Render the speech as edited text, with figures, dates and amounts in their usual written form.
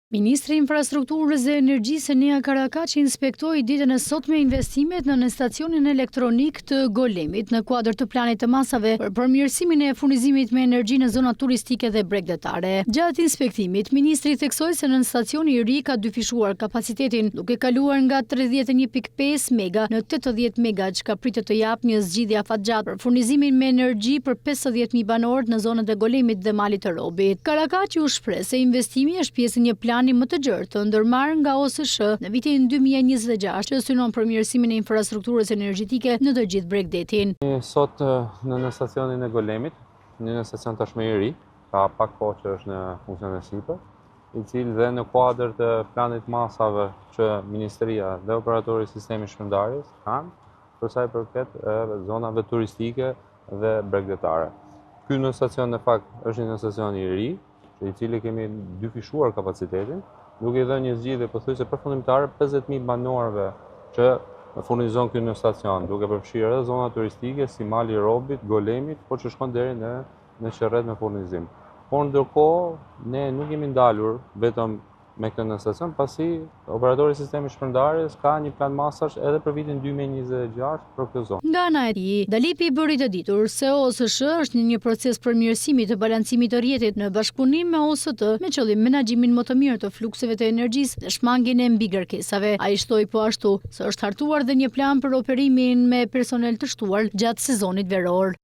Ministri i Infrastrukturës dhe Energjisë Enea Karakaçi inspektoi ditën e sotme investimet në stacionin elektronik të Golemit në kuadër të planit të masave për përmirësimin e furnizimit me energji në zonat turistike dhe bregdetare. Gjatë inspektimit, ministri theksoi se në stacioni i ri ka dyfishuar kapacitetin, duke kaluar nga 31.5 mega në 80 mega, që ka pritet të japë një zgjidhje afatgjatë për furnizimin me energji për 50.000 banorët në zonat e Golemit dhe Malit të Robit. Karakaçi u shpreh se investimi është pjesë e një plani më të gjerë të ndërmarrë nga OSSH në vitin 2026 që synon përmirësimin e infrastrukturës energjetike në të gjithë bregdetin. Sot në stacionin e Golemit, një stacion tashmë i ri, ka pak kohë që është në funksion e sipër, i cili dhe në kuadër të planit masave që Ministria dhe operatori i sistemit shpërndarjes kanë, për sa i përket zonave turistike dhe bregdetare. Ky në stacion në fakt është një stacion i ri, i cili kemi dyfishuar kapacitetin, duke i dhënë një zgjidhje pothuajse përfundimtare 50.000 banorëve që furnizon ky në stacion, duke përfshirë edhe zona turistike si Mali i Robit, Golemit, por që shkon deri në Qerret me furnizim. Por ndërkohë ne nuk jemi ndalur vetëm me këtë në stacion, pasi operatori i sistemit shpërndarjes ka një plan masash edhe për vitin 2026 për këtë zonë. Nga ana e tij, Dalipi bëri të ditur se OSSH është në një proces përmirësimi të balancimit të rrjetit në bashkëpunim me OST me qëllim menaxhimin më të mirë të flukseve të energjisë dhe shmangjen e mbikërkesave. Ai shtoi po ashtu se është hartuar dhe një plan për operimin me personel të shtuar gjatë sezonit veror.